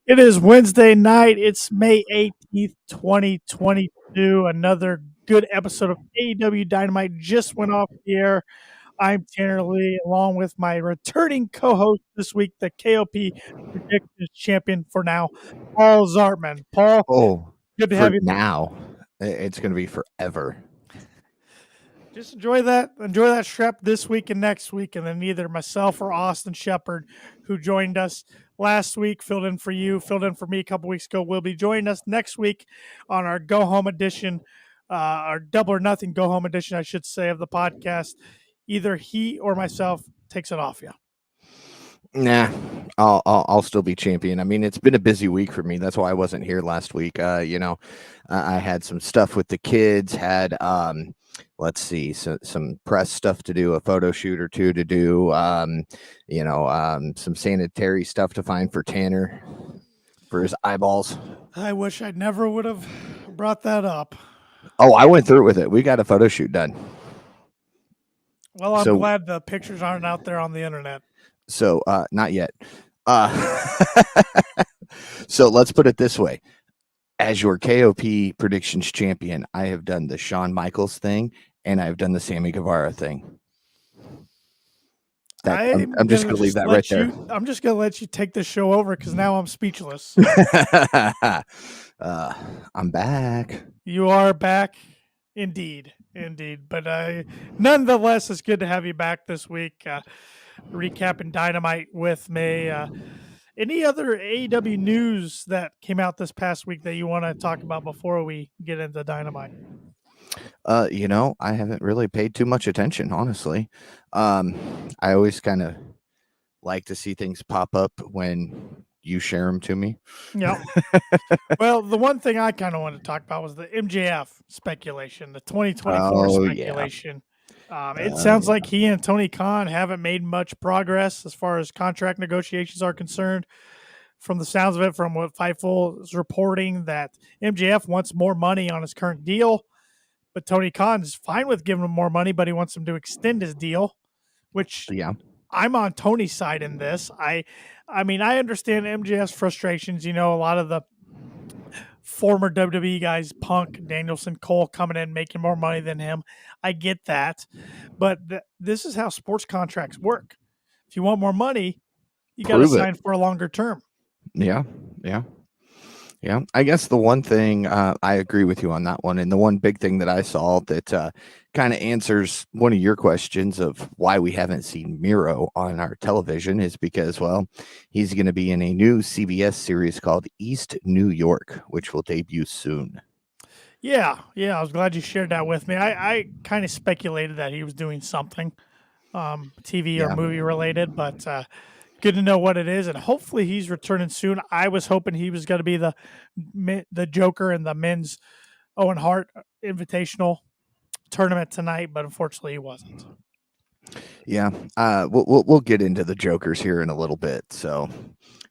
It is Wednesday night. It's May 18th, 2022. Another good episode of AEW Dynamite just went off the air. I'm Tanner Lee, along with my returning co-host this week, the KOP Predictions Champion for now, Paul Zartman. Paul, Oh, good to for have you. now. It's going to be forever. Just enjoy that strap this week and next week, and then either myself or Austin Shepard, who joined us last week, filled in for me a couple weeks ago, will be joining us next week on our go home edition, our double or nothing go home edition, I should say, of the podcast. Either he or myself takes it off you. Nah, I'll still be champion. I mean, it's been a busy week for me. That's why I wasn't here last week. I had some stuff with the kids. Had let's see, some press stuff to do, a photo shoot or two to do. Some sanitary stuff to find for Tanner for his eyeballs. I wish I never would have brought that up. Oh, I went through with it. We got a photo shoot done. Well, I'm glad the pictures aren't out there on the internet. So, not yet. So let's put it this way. As your KOP predictions champion, I have done the Shawn Michaels thing and I've done the Sammy Guevara thing. I'm just going to leave that right there. I'm just going to let you take the show over because now I'm speechless. I'm back. You are back. Indeed. But nonetheless, it's good to have you back this week. Recapping Dynamite with me. Any other AEW news that came out this past week that you want to talk about before we get into Dynamite? I haven't really paid too much attention, honestly. I always kind of like to see things pop up when you share them to me. Yeah. Well, the one thing I kind of want to talk about was the MJF speculation, the 2024 speculation. Yeah. It sounds like he and Tony Khan haven't made much progress as far as contract negotiations are concerned. From the sounds of it, from what Fightful is reporting, that MJF wants more money on his current deal, but Tony Khan's fine with giving him more money, but he wants him to extend his deal, which I'm on Tony's side in this. I mean, I understand MJF's frustrations. A lot of the former WWE guys, Punk, Danielson, Cole, coming in making more money than him. I get that, but this is how sports contracts work. If you want more money, you got to sign for a longer term. Yeah. I guess the one thing I agree with you on that one, and the one big thing that I saw that kind of answers one of your questions of why we haven't seen Miro on our television is because, well, he's going to be in a new CBS series called East New York, which will debut soon. Yeah, I was glad you shared that with me. I kind of speculated that he was doing something TV or movie related, but good to know what it is, and hopefully he's returning soon. I was hoping he was going to be the Joker in the men's Owen Hart Invitational tournament tonight, but unfortunately he wasn't. Yeah, we'll get into the Jokers here in a little bit. So,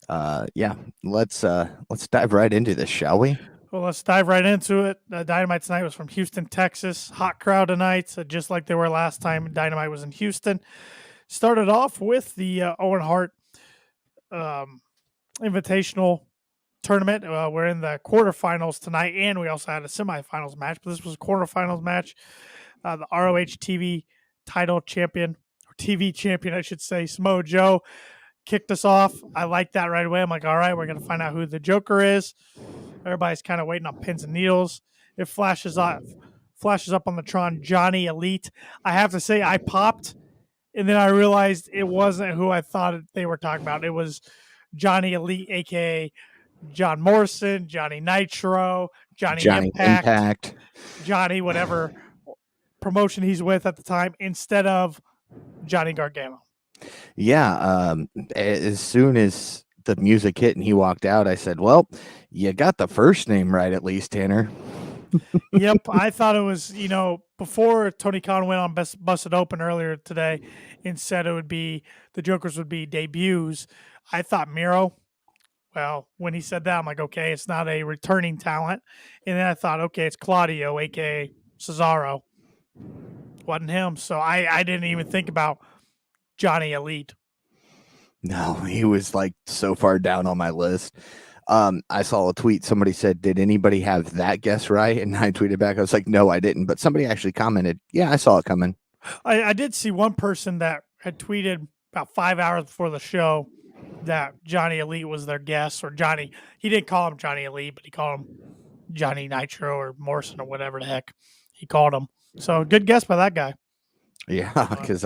let's dive right into this, shall we? Well, let's dive right into it. Dynamite tonight was from Houston, Texas. Hot crowd tonight, just like they were last time Dynamite was in Houston. Started off with the Owen Hart Invitational tournament. We're in the quarterfinals tonight, and we also had a semifinals match, but this was a quarterfinals match. The ROH TV title champion, or TV champion, I should say, Samoa Joe, kicked us off. I like that right away. I'm like, all right, we're going to find out who the Joker is. Everybody's kind of waiting on pins and needles. It flashes up on the Tron, Johnny Elite. I have to say, I popped, and then I realized it wasn't who I thought they were talking about. It was Johnny Elite, a.k.a. John Morrison, Johnny Nitro, Johnny Impact, Johnny whatever promotion he's with at the time, instead of Johnny Gargano. Yeah, as soon as the music hit and he walked out, I said, well, you got the first name right at least, Tanner. Yep, I thought it was, before Tony Khan went on Busted Open earlier today and said it would be, the Jokers would be debuts, I thought Miro. Well, when he said that, I'm like, okay, it's not a returning talent. And then I thought, okay, it's Claudio, a.k.a. Cesaro. Wasn't him. So I didn't even think about Johnny Elite. No, he was like so far down on my list. I saw a tweet. Somebody said, "Did anybody have that guess right?" And I tweeted back. I was like, "No, I didn't." But somebody actually commented, "Yeah, I saw it coming." I did see one person that had tweeted about 5 hours before the show that Johnny Elite was their guest, or Johnny. He didn't call him Johnny Elite, but he called him Johnny Nitro or Morrison or whatever the heck he called him. So good guess by that guy. Yeah, because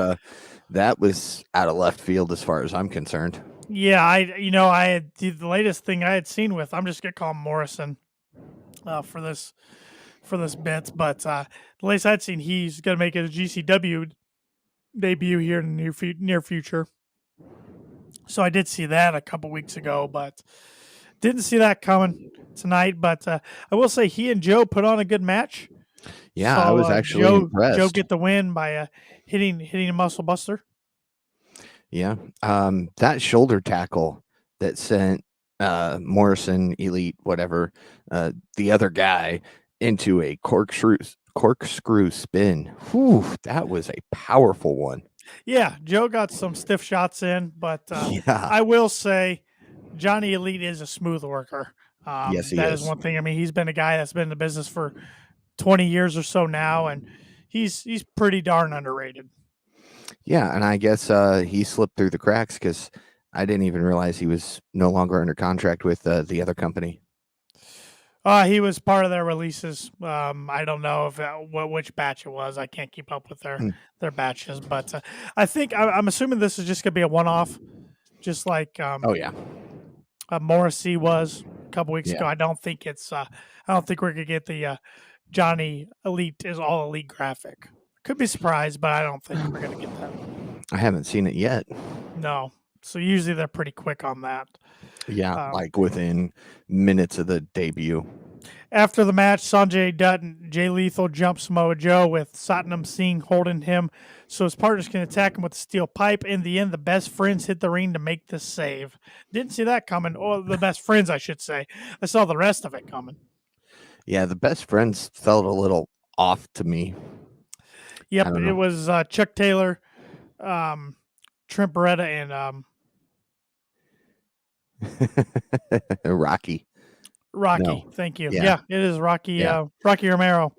that was out of left field as far as I'm concerned. Yeah, I had the latest thing I had seen with. I'm just gonna call him Morrison for this bit, but the latest I'd seen, he's gonna make his GCW debut here in the near future. So I did see that a couple weeks ago, but didn't see that coming tonight. But I will say he and Joe put on a good match. Yeah, So, I was actually impressed. Joe get the win by hitting a muscle buster. Yeah, that shoulder tackle that sent Morrison, Elite, whatever, the other guy into a corkscrew spin. Whew, that was a powerful one. Yeah, Joe got some stiff shots in, but Yeah. I will say Johnny Elite is a smooth worker. Yes, he that is. is one thing. I mean, he's been a guy that's been in the business for 20 years or so now, and he's pretty darn underrated. Yeah, and I guess he slipped through the cracks because I didn't even realize he was no longer under contract with the other company. He was part of their releases. I don't know if which batch it was. I can't keep up with their batches, but I think I'm assuming this is just gonna be a one-off, just like Oh yeah, Morrissey was a couple weeks Yeah. ago. I don't think we're gonna get the Johnny Elite is all elite graphic. Could be surprised, but I don't think we're gonna get that. I haven't seen it yet. No. So usually they're pretty quick on that. Yeah, like within minutes of the debut. After the match, Sanjay Dutt and Jay Lethal jump Samoa Joe with Satnam Singh holding him, so his partners can attack him with a steel pipe. In the end, the best friends hit the ring to make the save. Didn't see that coming. Or the best friends, I should say. I saw the rest of it coming. Yeah, the best friends felt a little off to me. Yep, it was Chuck Taylor, Trent Beretta, and Rocky. No. Thank you. Yeah. It is Rocky. Rocky Romero.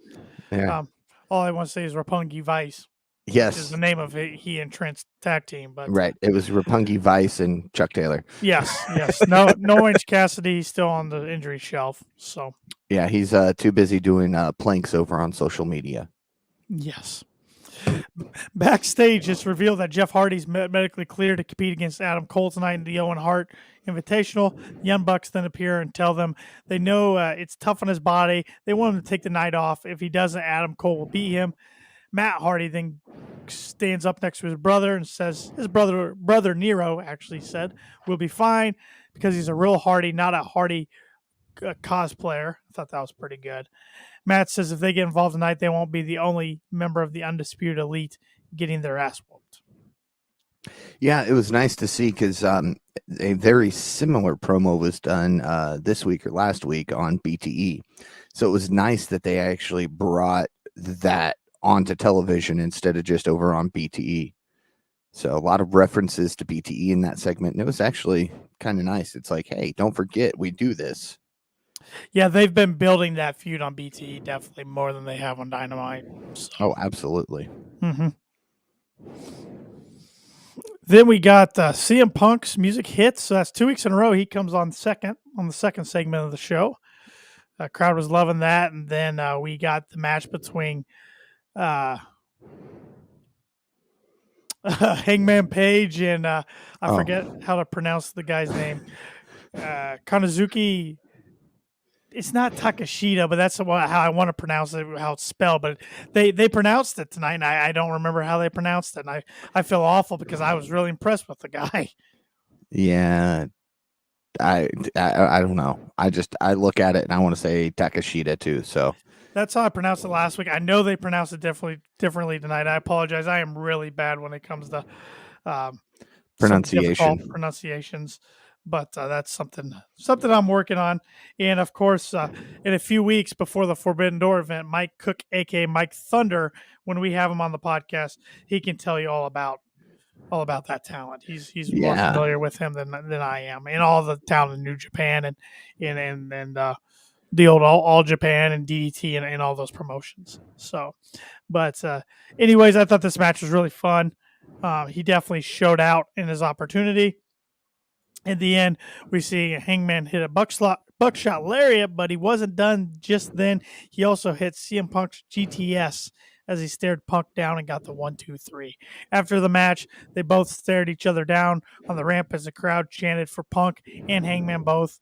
Yeah. All I want to say is Roppongi Vice. Yes, which is the name of he and Trent's tag team. But right, it was Roppongi Vice and Chuck Taylor. Yes. No Orange Cassidy. He's still on the injury shelf. So yeah, he's too busy doing planks over on social media. Yes. Backstage, it's revealed that Jeff Hardy's medically cleared to compete against Adam Cole tonight in the Owen Hart Invitational. Young Bucks then appear and tell them they know it's tough on his body. They want him to take the night off. If he doesn't, Adam Cole will beat him. Matt Hardy then stands up next to his brother and says his brother Nero actually said we'll be fine because he's a real Hardy, not a Hardy cosplayer. I thought that was pretty good. Matt says if they get involved tonight, they won't be the only member of the Undisputed Elite getting their ass whooped. Yeah, it was nice to see because a very similar promo was done this week or last week on BTE. So it was nice that they actually brought that onto television instead of just over on BTE. So a lot of references to BTE in that segment. And it was actually kind of nice. It's like, hey, don't forget, we do this. Yeah, they've been building that feud on BTE definitely more than they have on Dynamite. So. Oh, absolutely. Mm-hmm. Then we got CM Punk's music hits. So that's 2 weeks in a row. He comes on the second segment of the show. Crowd was loving that. And then we got the match between Hangman Page and I forget how to pronounce the guy's name. Kanazuki. It's not Takashita, but that's how I want to pronounce it, how it's spelled. But they pronounced it tonight, and I don't remember how they pronounced it. And I feel awful because I was really impressed with the guy. Yeah, I don't know. I look at it and I want to say Takashita too. So that's how I pronounced it last week. I know they pronounced it differently tonight. I apologize. I am really bad when it comes to pronunciations. But that's something I'm working on. And of course, in a few weeks before the Forbidden Door event, Mike Cook, aka Mike Thunder, when we have him on the podcast, he can tell you all about all about that talent. He's more familiar with him than I am, and all the talent in New Japan and the old all Japan and DDT and all those promotions. So, but anyways, I thought this match was really fun. He definitely showed out in his opportunity. At the end, we see Hangman hit a buckshot lariat, but he wasn't done just then. He also hit CM Punk's GTS as he stared Punk down and got the 1-2-3. After the match, they both stared each other down on the ramp as the crowd chanted for Punk and Hangman both.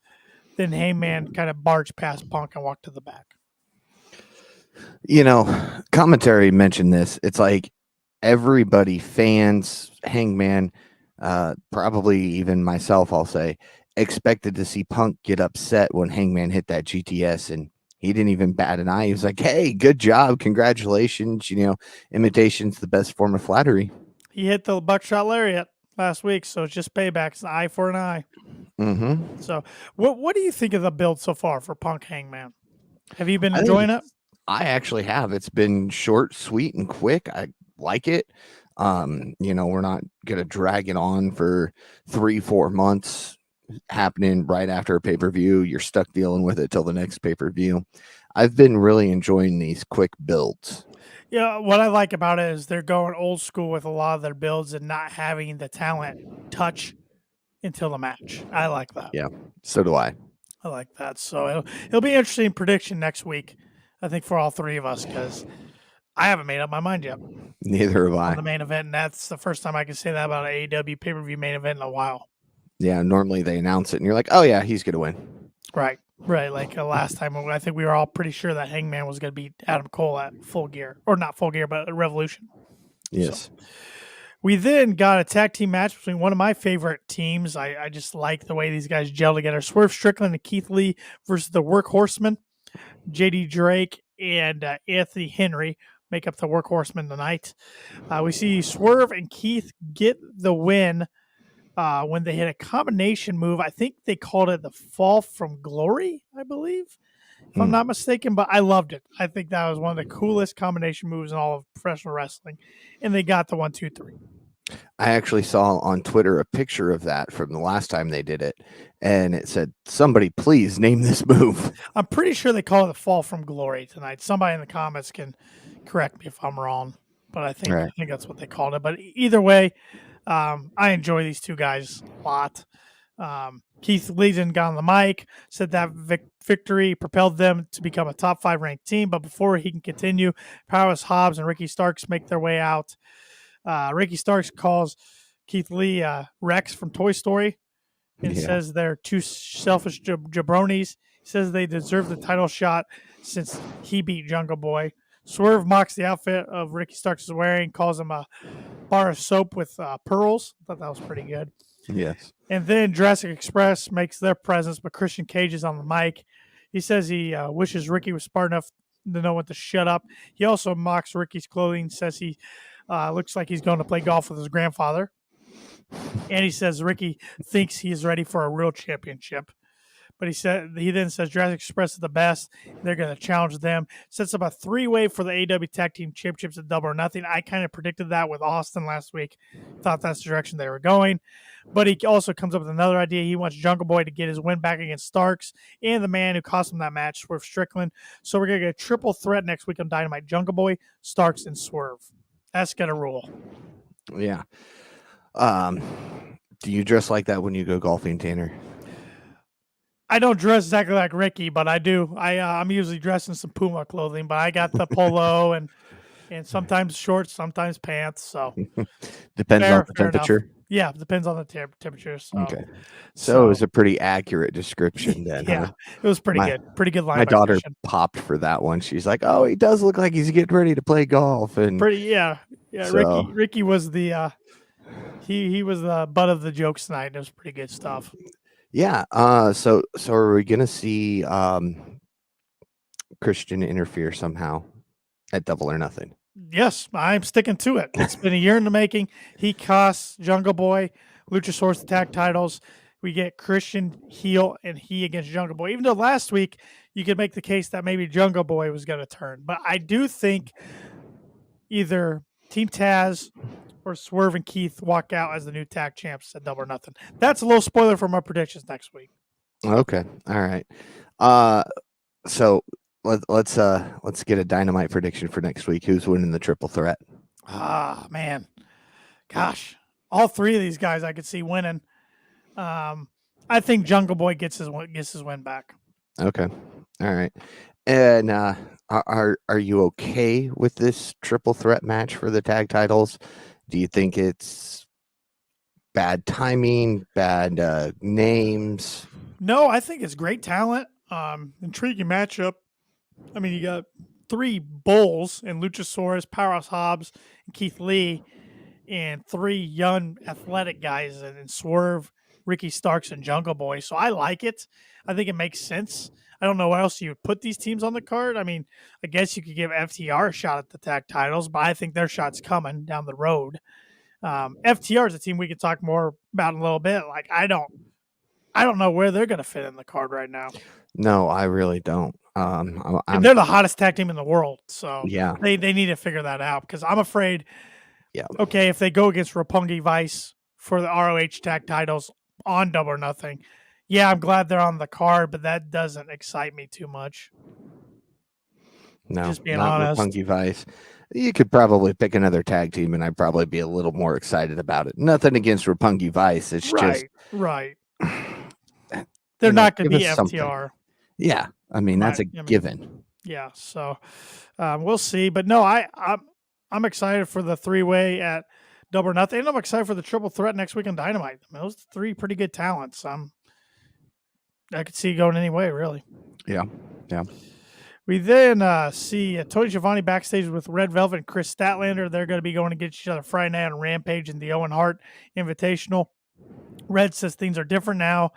Then Hangman kind of barged past Punk and walked to the back. You know, commentary mentioned this. It's like everybody, fans, Hangman, probably even myself, I'll say, expected to see Punk get upset when Hangman hit that GTS, and he didn't even bat an eye. He was like, hey, good job, congratulations. You know, imitation's the best form of flattery. He hit the buckshot lariat last week, so it's just payback. It's an eye for an eye. Mm-hmm. So what do you think of the build so far for Punk Hangman? Have you been enjoying it? I actually have. It's been short, sweet, and quick. I like it. You know, we're not gonna drag it on for 3-4 months happening right after a pay-per-view. You're stuck dealing with it till the next pay-per-view. I've been really enjoying these quick builds. Yeah, what I like about it is they're going old school with a lot of their builds and not having the talent touch until the match. I like that. Yeah, so do I. I like that. So it'll be interesting prediction next week, I think, for all three of us, because I haven't made up my mind yet. Neither have I. On the main event, and that's the first time I can say that about an AEW pay-per-view main event in a while. Yeah, normally they announce it and you're like, oh yeah, he's gonna win. Right. Like last time, I think we were all pretty sure that Hangman was going to beat Adam Cole at Full Gear, or not Full Gear, but Revolution. Yes. So, we then got a tag team match between one of my favorite teams. I just like the way these guys gel together. Swerve Strickland and Keith Lee versus the Workhorsemen. JD Drake and Anthony Henry make up the Workhorsemen tonight. We see Swerve and Keith get the win when they hit a combination move. I think they called it the Fall from Glory, I believe, if I'm not mistaken, but I loved it. I think that was one of the coolest combination moves in all of professional wrestling, and they got the 1-2-3. I actually saw on Twitter a picture of that from the last time they did it, and it said, somebody please name this move. I'm pretty sure they call it the Fall from Glory tonight. Somebody in the comments can correct me if I'm wrong, but I think that's what they called it. But either way, I enjoy these two guys a lot. Keith Lee got on the mic, said that victory propelled them to become a top 5 ranked team. But before he can continue, Powerhouse Hobbs and Ricky Starks make their way out. Ricky Starks calls Keith Lee Rex from Toy Story and says they're two selfish jabronis. He says they deserve the title shot since he beat Jungle Boy. Swerve mocks the outfit of Ricky Starks is wearing, calls him a bar of soap with pearls. I thought that was pretty good. Yes. And then Jurassic Express makes their presence, but Christian Cage is on the mic. He says he wishes Ricky was smart enough to know when to shut up. He also mocks Ricky's clothing, says he looks like he's going to play golf with his grandfather. And he says Ricky thinks he is ready for a real championship. But he then says Jurassic Express is the best. They're going to challenge them. Sets up a 3-way for the AEW Tag Team Championships at Double or Nothing. I kind of predicted that with Austin last week. Thought that's the direction they were going. But he also comes up with another idea. He wants Jungle Boy to get his win back against Starks and the man who cost him that match, Swerve Strickland. So we're going to get a triple threat next week on Dynamite. Jungle Boy, Starks, and Swerve. That's going to rule. Yeah. Do you dress like that when you go golfing, Tanner? I don't dress exactly like Ricky, but I do. I'm usually dressed in some Puma clothing, but I got the polo and sometimes shorts, sometimes pants. So depends on the temperature. Enough. Yeah, depends on the temperature. So, okay. So it was a pretty accurate description then. Yeah, huh? It was pretty good. Pretty good line. My daughter popped for that one. She's like, "Oh, he does look like he's getting ready to play golf." And yeah. So, Ricky was the he was the butt of the jokes tonight. It was pretty good stuff. Yeah. So are we gonna see Christian interfere somehow at Double or Nothing? Yes, I'm sticking to it. It's been a year in the making. He costs Jungle Boy, Luchasaurus the tag titles. We get Christian heel and he against Jungle Boy. Even though last week you could make the case that maybe Jungle Boy was going to turn. But I do think either Team Taz or Swerve and Keith walk out as the new tag champs at Double or Nothing. That's a little spoiler for my predictions next week. Okay. All right. So let's get a Dynamite prediction for next week. Who's winning the triple threat? Ah, man. Gosh. All three of these guys I could see winning. I think Jungle Boy gets his win back. Okay. All right. And are you okay with this triple threat match for the tag titles? Do you think it's bad timing, bad names? No, I think it's great talent. Intriguing matchup. I mean, you got three bulls in Luchasaurus, Powerhouse Hobbs, and Keith Lee, and three young athletic guys and Swerve, Ricky Starks, and Jungle Boy. So I like it. I think it makes sense. I don't know why else you would put these teams on the card. I mean, I guess you could give FTR a shot at the tag titles, but I think their shot's coming down the road. FTR is a team we could talk more about in a little bit. Like I don't know where they're going to fit in the card right now. No, I really don't. And they're the hottest tag team in the world, so yeah, they need to figure that out because I'm afraid. Yeah. Okay, if they go against Roppongi Vice for the ROH tag titles on Double or Nothing, yeah, I'm glad they're on the card, but that doesn't excite me too much. No, just being not honest. Roppongi Vice. You could probably pick another tag team, and I'd probably be a little more excited about it. Nothing against Roppongi Vice. It's just right. They're not going to be FTR. Something. Yeah, I mean that's a given. Yeah, so we'll see. But no, I'm excited for the 3-way at Double or Nothing, and I'm excited for the triple threat next week on Dynamite. I mean, those are three pretty good talents. I could see going any way, really. Yeah. We then see Tony Schiavone backstage with Red Velvet and Chris Statlander. They're going to be going against each other Friday night on Rampage in the Owen Hart Invitational. Red says things are different now.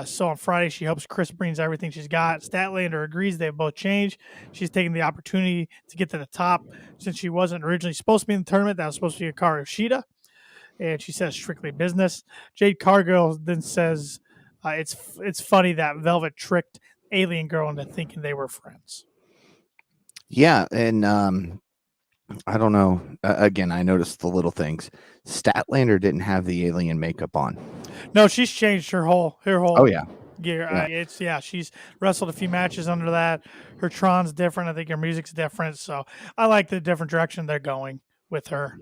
So on Friday, she hopes Chris brings everything she's got. Statlander agrees they've both changed. She's taking the opportunity to get to the top since she wasn't originally supposed to be in the tournament. That was supposed to be Hikaru Shida. And she says strictly business. Jade Cargill then says it's funny that Velvet tricked Alien Girl into thinking they were friends. Yeah, and I don't know. Again, I noticed the little things. Statlander didn't have the alien makeup on. No, she's changed her whole. Oh yeah. Gear. She's wrestled a few matches under that. Her Tron's different. I think her music's different. So I like the different direction they're going with her.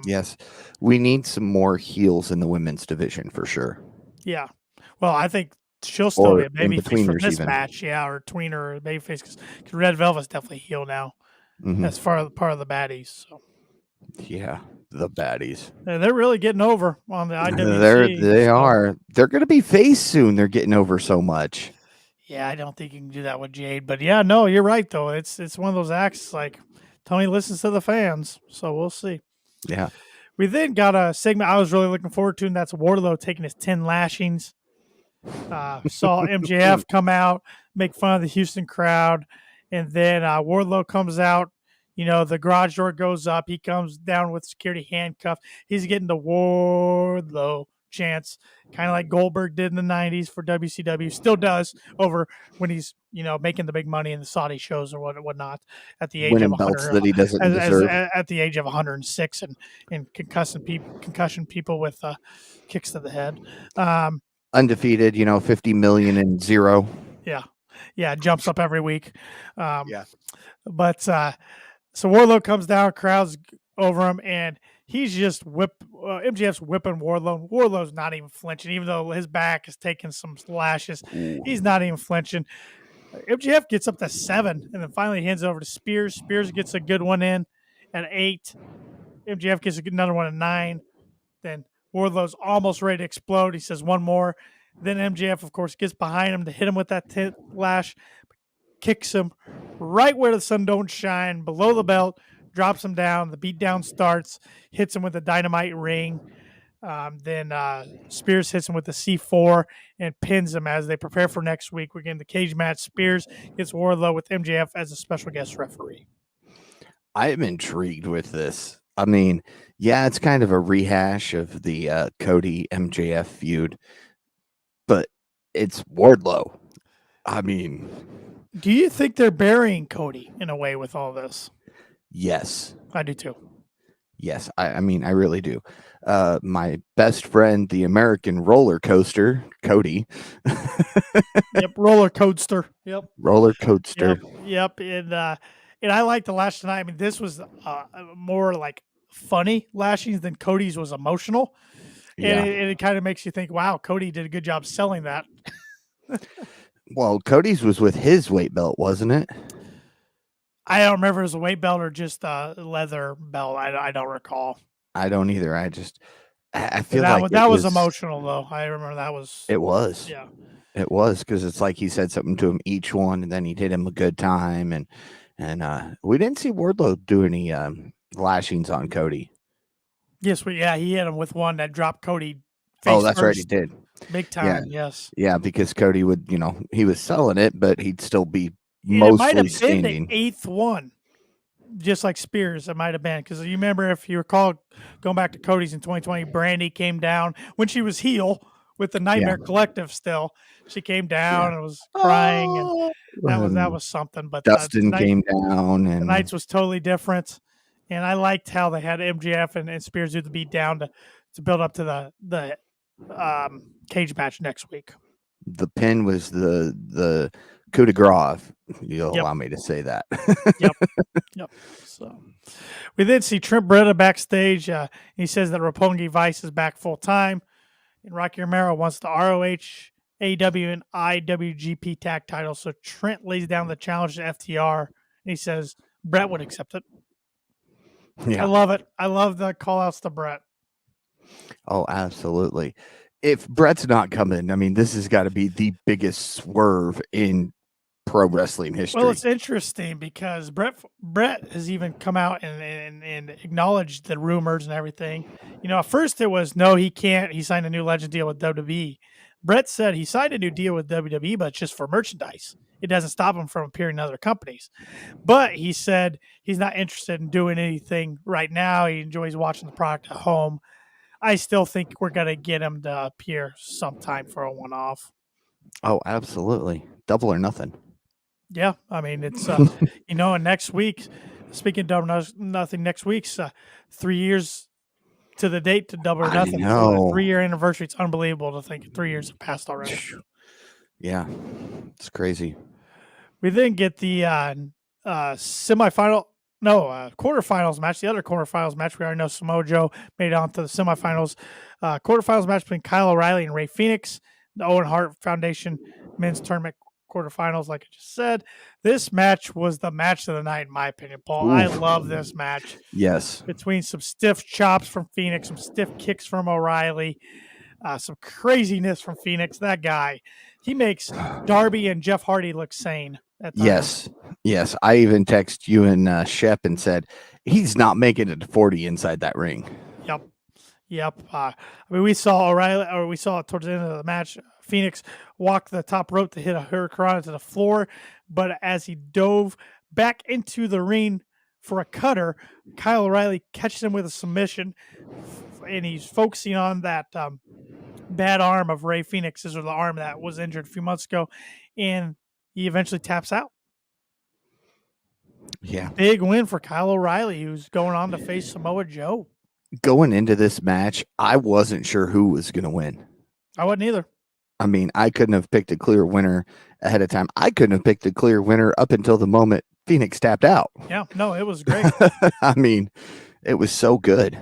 Yes, we need some more heels in the women's division for sure. Yeah. Well, I think she'll still be a babyface for this match. Yeah, or tweener or a babyface because Red Velvet's definitely heel now. As far as part of the baddies. So. Yeah, the baddies. They're really getting over on the IWC. They are. They're going to be face soon. They're getting over so much. Yeah, I don't think you can do that with Jade. But yeah, no, you're right, though. It's one of those acts like Tony listens to the fans. So we'll see. Yeah. We then got a segment I was really looking forward to, and that's Wardlow taking his 10 lashings. Saw MJF come out, make fun of the Houston crowd. And then Wardlow comes out. You know, the garage door goes up. He comes down with security handcuffed. He's getting the Wardlow chants, kind of like Goldberg did in the 90s for WCW. Still does over when he's, making the big money in the Saudi shows or whatnot at the age winning of 100. Belts that he doesn't deserve. At the age of 106 and concussion people with kicks to the head. Undefeated, 50 million and 0. Yeah, jumps up every week. But so Wardlow comes down, crowds over him, and he's just MJF's whipping Wardlow. Wardlow's not even flinching, even though his back is taking some lashes. Ooh. He's not even flinching. MJF gets up to 7, and then finally hands it over to Spears. Spears gets a good one in at 8. MJF gets another one at 9. Then Wardlow's almost ready to explode. He says one more. Then MJF, of course, gets behind him to hit him with that 10th lash, kicks him right where the sun don't shine, below the belt, drops him down. The beatdown starts, hits him with a dynamite ring. Then Spears hits him with the C4 and pins him as they prepare for next week. We're getting the cage match. Spears gets Wardlow with MJF as a special guest referee. I am intrigued with this. I mean, yeah, it's kind of a rehash of the Cody MJF feud, but it's Wardlow. I mean, do you think they're burying Cody in a way with all this? Yes. I do too. Yes, I mean, I really do. My best friend, the American roller coaster, Cody. Yep, roller coaster. Yep. Roller coaster. Yep. And I like the lash tonight. I mean, this was more like funny lashings than Cody's was emotional. And Yeah. it kind of makes you think, wow, Cody did a good job selling that. Well, Cody's was with his weight belt, wasn't it? I don't remember if it was a weight belt or just a leather belt. I don't recall. I don't either. I But feel like that was emotional though. I remember that was it was. yeah. It was because it's like he said something to him each one, and then he did him a good time, and we didn't see Wardlow do any lashings on Cody. Yes, he hit him with one that dropped Cody Oh, face that's right, he first, did. big Yeah, time. Yes. yeah, because Cody would, he was selling it, but he'd still be And it might mostly have been the standing. 8th one, just like Spears. It might have been because you remember, if you recall, going back to Cody's in 2020, Brandy came down when she was heel with the Yeah, Nightmare Collective. Still, she came yeah. down and was crying, and Oh, that and was something. But Dustin came down, and tonight's was totally different, and I liked how they had MJF and Spears do the beat down to build up to the cage match next week. the pin was the coup de grace. You'll Yep. allow me to say that. Yep. Yep. So we then see Trent Beretta backstage. He says that Roppongi Vice is back full time, and Rocky Romero wants the ROH, AEW, and IWGP tag titles. So Trent lays down the challenge to FTR, and he says Brett would accept it. I Yeah. love it. I love the call outs to Brett. Oh, absolutely. If Brett's not coming, I mean, this has got to be the biggest swerve in pro wrestling history. Well, it's interesting because Brett has even come out and acknowledged the rumors and everything. At first it was no, he can't. He signed a new Legend deal with WWE. Brett said he signed a new deal with WWE, but it's just for merchandise. It doesn't stop him from appearing in other companies. But he said he's not interested in doing anything right now. He enjoys watching the product at home. I still think we're gonna get him to appear sometime for a one-off. Oh, absolutely. Double or nothing. Yeah, I mean it's and next week, speaking of Double Nothing, next week's 3 years to the date to Double or I Nothing for the know. 3-year anniversary. It's unbelievable to think 3 years have passed already. Yeah, it's crazy. We then get the quarterfinals match. The other quarterfinals match, we already know Samoa Joe made it on to the semifinals. Quarterfinals match between Kyle O'Reilly and Ray Phoenix, the Owen Hart Foundation men's tournament quarterfinals. Like I just said, this match was the match of the night, in my opinion, Paul. Oof. I love this match. Yes. Between some stiff chops from Phoenix, some stiff kicks from O'Reilly, some craziness from Phoenix. That guy, he makes Darby and Jeff Hardy look sane at times. Yes. I even text you and Shep and said he's not making it to 40 inside that ring. Yep. I mean, we saw O'Reilly, or we saw it towards the end of the match. Phoenix walked the top rope to hit a hurricane to the floor, but as he dove back into the ring for a cutter, Kyle O'Reilly catches him with a submission, and he's focusing on that bad arm of Ray Phoenix's, or the arm that was injured a few months ago, and he eventually taps out. Yeah. Big win for Kyle O'Reilly, who's going on to face Samoa Joe. Going into this match, I wasn't sure who was going to win. I wasn't either. I mean, I couldn't have picked a clear winner ahead of time. I couldn't have picked a clear winner up until the moment Phoenix tapped out. Yeah, no, it was great. I mean, it was so good.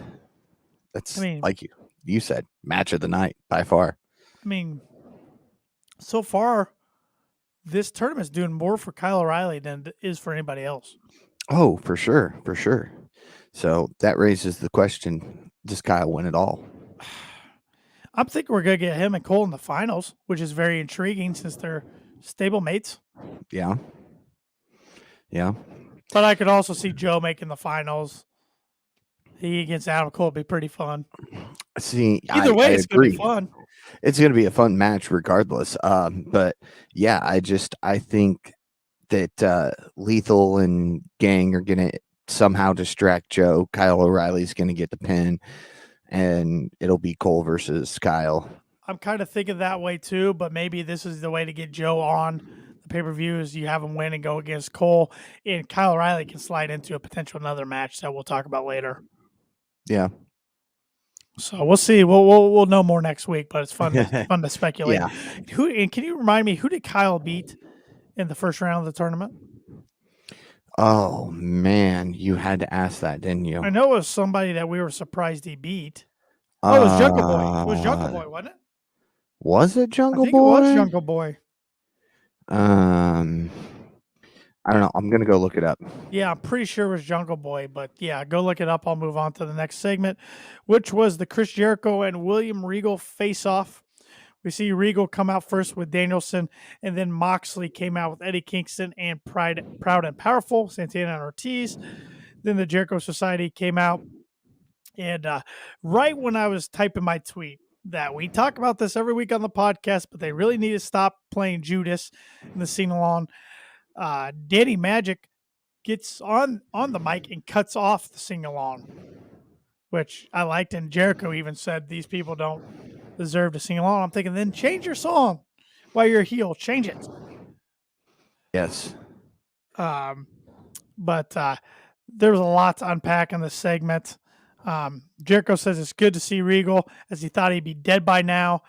That's like you said, match of the night by far. I mean, so far, this tournament's doing more for Kyle O'Reilly than it is for anybody else. Oh, for sure. So that raises the question, does Kyle win it all? I'm thinking we're going to get him and Cole in the finals, which is very intriguing since they're stablemates. Yeah. But I could also see Joe making the finals. He against Adam Cole would be pretty fun. See, either way, it's going to be fun. It's going to be a fun match regardless. But yeah, I think that Lethal and Gang are going to somehow distract Joe. Kyle O'Reilly's going to get the pin, and it'll be Cole versus Kyle. I'm kind of thinking that way too, but maybe this is the way to get Joe on the pay-per-view is you have him win and go against Cole, and Kyle O'Reilly can slide into a potential another match that we'll talk about later. Yeah. So we'll see. We'll know more next week, but it's fun to speculate. Yeah. And can you remind me, who did Kyle beat in the first round of the tournament? Oh man, you had to ask that, didn't you? I know it was somebody that we were surprised he beat. Oh, it was Jungle Boy. It was Jungle Boy, wasn't it? Was it Jungle I think Boy? it was Jungle Boy. I don't know. I'm gonna go look it up. Yeah, I'm pretty sure it was Jungle Boy, but yeah, go look it up. I'll move on to the next segment, which was the Chris Jericho and William Regal face-off. We see Regal come out first with Danielson, and then Moxley came out with Eddie Kingston and Proud and Powerful, Santana and Ortiz. Then the Jericho Society came out, and right when I was typing my tweet that we talk about this every week on the podcast, but they really need to stop playing Judas in the sing-along. Danny Magic gets on the mic and cuts off the sing-along, which I liked, and Jericho even said these people don't deserve to sing along. I'm thinking, then change your song while you're a heel. Change it. Yes. But there was a lot to unpack in this segment. Jericho says it's good to see Regal, as he thought he'd be dead by now.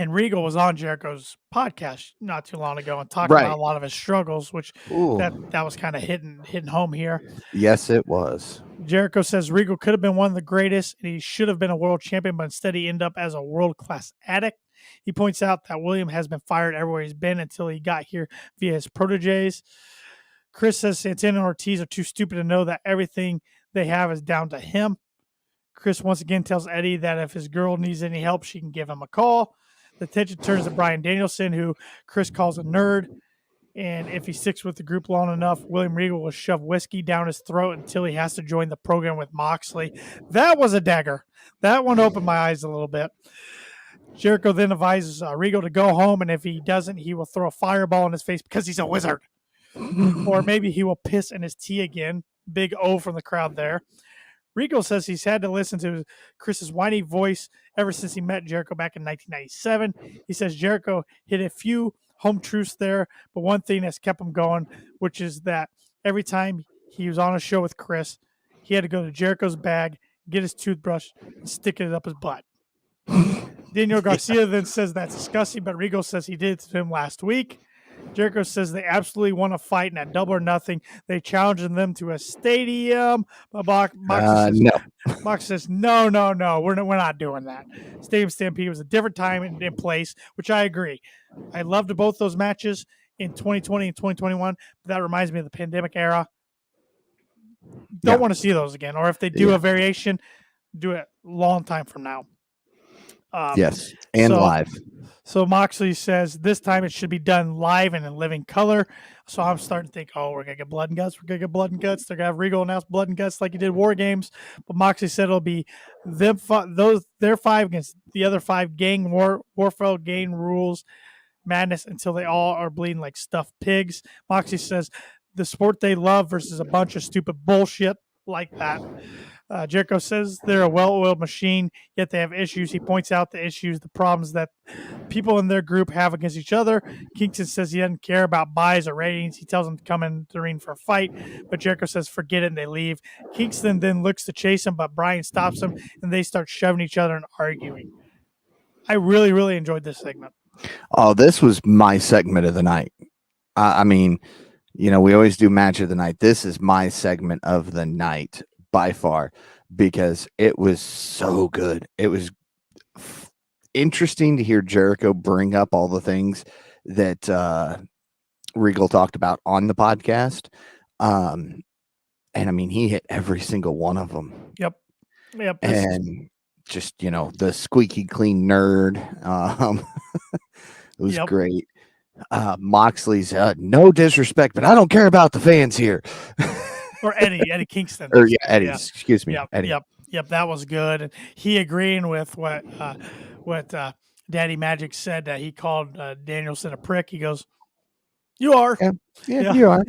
And Regal was on Jericho's podcast not too long ago and talked about a lot of his struggles, which that was kind of hitting home here. Yes, it was. Jericho says Regal could have been one of the greatest, and he should have been a world champion, but instead he ended up as a world-class addict. He points out that William has been fired everywhere he's been until he got here via his proteges. Chris says Santana and Ortiz are too stupid to know that everything they have is down to him. Chris once again tells Eddie that if his girl needs any help, she can give him a call. The attention turns to Bryan Danielson, who Chris calls a nerd. And if he sticks with the group long enough, William Regal will shove whiskey down his throat until he has to join the program with Moxley. That was a dagger. That one opened my eyes a little bit. Jericho then advises Regal to go home, and if he doesn't, he will throw a fireball in his face because he's a wizard. Or maybe he will piss in his tea again. Big O from the crowd there. Regal says he's had to listen to Chris's whiny voice ever since he met Jericho back in 1997. He says Jericho hit a few home truths there, but one thing that's kept him going, which is that every time he was on a show with Chris, he had to go to Jericho's bag, get his toothbrush, and stick it up his butt. Daniel Garcia then says that's disgusting, but Regal says he did it to him last week. Jericho says they absolutely want to fight, and at Double or Nothing, they challenged them to a stadium. But Mox says, no, we're not doing that. Stadium Stampede was a different time and place, which I agree. I loved both those matches in 2020 and 2021, but that reminds me of the pandemic era. Don't want to see those again. Or if they do a variation, do it a long time from now. Yes, and live. So Moxley says this time it should be done live and in living color. So I'm starting to think, we're going to get blood and guts. We're going to get blood and guts. They're going to have Regal announce blood and guts like he did War Games. But Moxley said it'll be their five against the other five, gang Warfare, gang rules, madness until they all are bleeding like stuffed pigs. Moxley says the sport they love versus a bunch of stupid bullshit like that. Jericho says they're a well-oiled machine, yet they have issues. He points out the issues, the problems that people in their group have against each other. Kingston says he doesn't care about buys or ratings. He tells them to come in the ring for a fight, but Jericho says forget it, and they leave. Kingston then looks to chase him, but Bryan stops him, and they start shoving each other and arguing. I really, really enjoyed this segment. Oh, this was my segment of the night. I mean, we always do match of the night. This is my segment of the night by far, because it was so good. It was interesting to hear Jericho bring up all the things that Regal talked about on the podcast. And I mean, he hit every single one of them. Yep. And just, the squeaky clean nerd. It was great. Moxley's no disrespect, but I don't care about the fans here. Or Eddie Kingston. Or Eddie's. Excuse me. Eddie. Yep. That was good. And he agreeing with what Daddy Magic said, that he called Danielson a prick. He goes, "You are. Yeah. You are."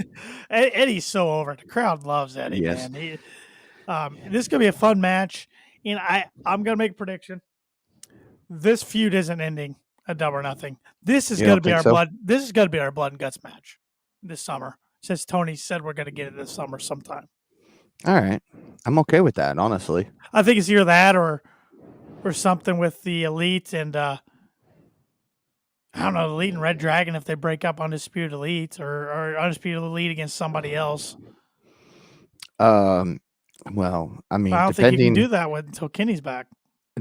Eddie's so over. The crowd loves Eddie. Yes. Man. This is gonna be a fun match, and I'm gonna make a prediction. This feud isn't ending at Double or Nothing. This is gonna be our blood. This is gonna be our blood and guts match this summer. Since Tony said we're going to get it this summer sometime. All right. I'm okay with that, honestly. I think it's either that or something with the Elite and I don't know, the Elite and Red Dragon if they break up Undisputed Elite or Undisputed Elite against somebody else. Well, I mean, But I don't think you can do that until Kenny's back.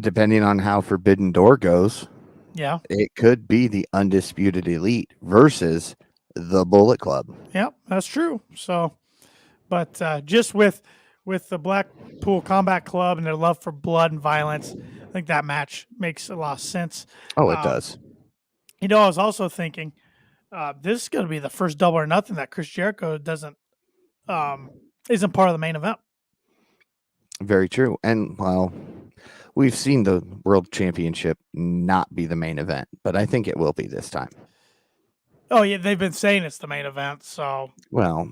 depending on how Forbidden Door goes, Yeah. it could be the Undisputed Elite versus the Bullet Club. Yep, that's true. So, but just with the Blackpool Combat Club and their love for blood and violence, I think that match makes a lot of sense. Oh, it does. You know, I was also thinking this is going to be the first Double or Nothing that Chris Jericho isn't part of the main event. Very true. And well, we've seen the World Championship not be the main event, but I think it will be this time. Oh yeah, they've been saying it's the main event. So, well,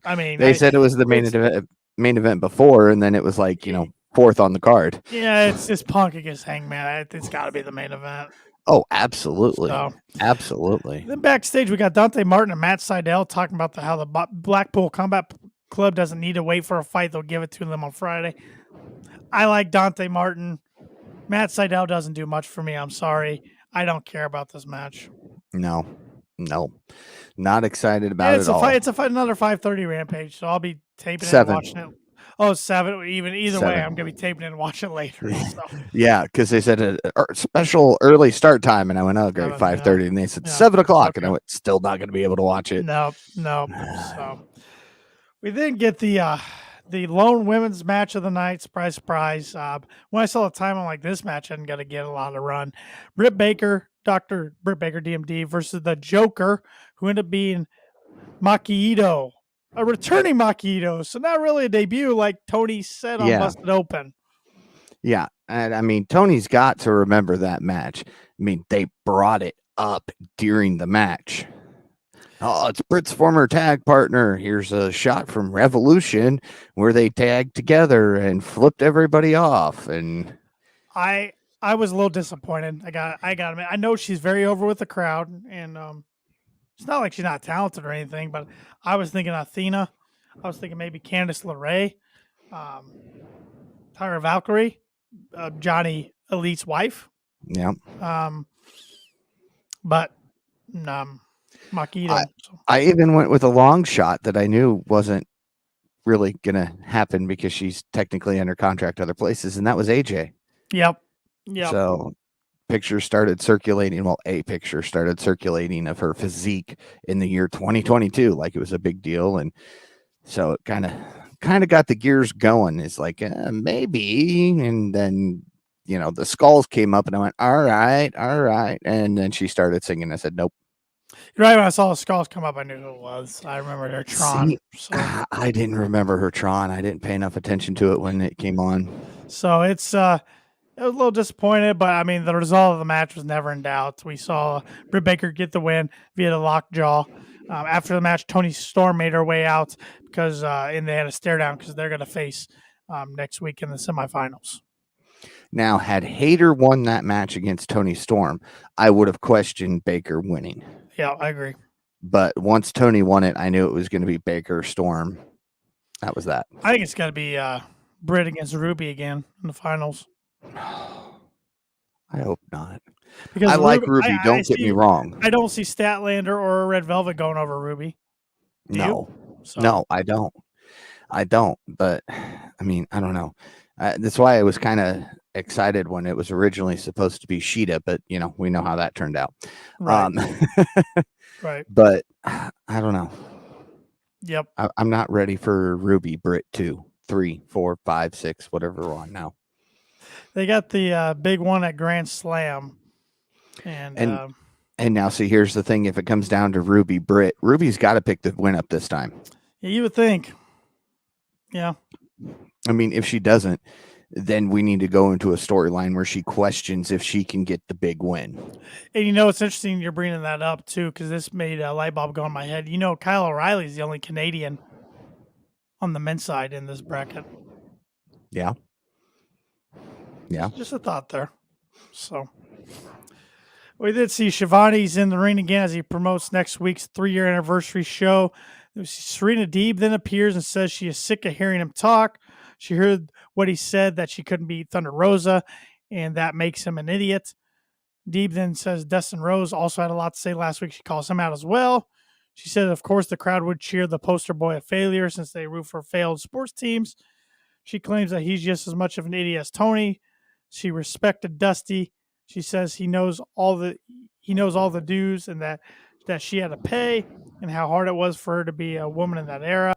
I mean, they said it was the main event before, and then it was like fourth on the card. Yeah, it's Punk against Hangman. It's got to be the main event. Oh, absolutely, So, absolutely. Then backstage, we got Dante Martin and Matt Sydal talking about how the Blackpool Combat Club doesn't need to wait for a fight; they'll give it to them on Friday. I like Dante Martin. Matt Sydal doesn't do much for me. I'm sorry. I don't care about this match. No, not excited about it at all. It's another 5:30 Rampage, so I'll be taping it and watching it. Oh, 7. Either way, I'm gonna be taping it and watching it later. So. Yeah, because they said a special early start time, and I went, "Oh, great, 5:30," and they said 7 o'clock, and I went, "Still not gonna be able to watch it." Nope. So we then get the lone women's match of the night. Surprise, surprise. When I saw the time, I'm like, this match isn't gonna get a lot of run. Britt Baker, Dr. Britt Baker, DMD versus the Joker, who ended up being Maki Ito. A returning Maki Ito, so not really a debut like Tony said on Busted Open. Yeah, and I mean, Tony's got to remember that match. I mean, they brought it up during the match. Oh, it's Britt's former tag partner. Here's a shot from Revolution where they tagged together and flipped everybody off. And I was a little disappointed. I got I know she's very over with the crowd, and it's not like she's not talented or anything, but I was thinking Athena. I was thinking maybe Candice LeRae, Tyra Valkyrie, Johnny Elite's wife. Yeah. But Makito. I even went with a long shot that I knew wasn't really going to happen because she's technically under contract other places, and that was AJ. Yep. So pictures started circulating. Well, a picture started circulating of her physique in the year 2022, like it was a big deal, and so it kind of got the gears going. It's like maybe, and then the skulls came up, and I went, all right, and then she started singing. I said, nope. Right when I saw the skulls come up, I knew who it was. I remember her Tron. I didn't remember her Tron. I didn't pay enough attention to it when it came on. So it's I was a little disappointed, but I mean, the result of the match was never in doubt. We saw Britt Baker get the win via the lockjaw. After the match, Toni Storm made her way out because and they had a stare down because they're going to face next week in the semifinals. Now, had Hayter won that match against Toni Storm, I would have questioned Baker winning. Yeah, I agree. But once Tony won it, I knew it was going to be Baker Storm. That was that. I think it's got to be Britt against Ruby again in the finals. I hope not. Because I like Ruby. Don't get me wrong. I don't see Statlander or Red Velvet going over Ruby. No, I don't. But I mean, I don't know. That's why I was kind of excited when it was originally supposed to be Sheeta, but we know how that turned out. Right. Right. But I don't know. Yep. I'm not ready for Ruby Britt 2, 3, 4, 5, 6, whatever we're on now. They got the big one at Grand Slam. And now, see, here's the thing. If it comes down to Ruby Britt, Ruby's got to pick the win up this time. Yeah, you would think. Yeah. I mean, if she doesn't, then we need to go into a storyline where she questions if she can get the big win. And it's interesting you're bringing that up, too, because this made a light bulb go in my head. Kyle O'Reilly is the only Canadian on the men's side in this bracket. Yeah. Yeah. Just a thought there. So We did see Shivani's in the ring again as he promotes next week's 3-year anniversary show. Serena Deeb then appears and says she is sick of hearing him talk. She heard what he said, that she couldn't beat Thunder Rosa, and that makes him an idiot. Deeb then says Dustin Rose also had a lot to say last week. She calls him out as well. She said, of course, the crowd would cheer the poster boy of failure since they root for failed sports teams. She claims that he's just as much of an idiot as Tony. She respected Dusty. She says he knows all the dues and that she had to pay, and how hard it was for her to be a woman in that era.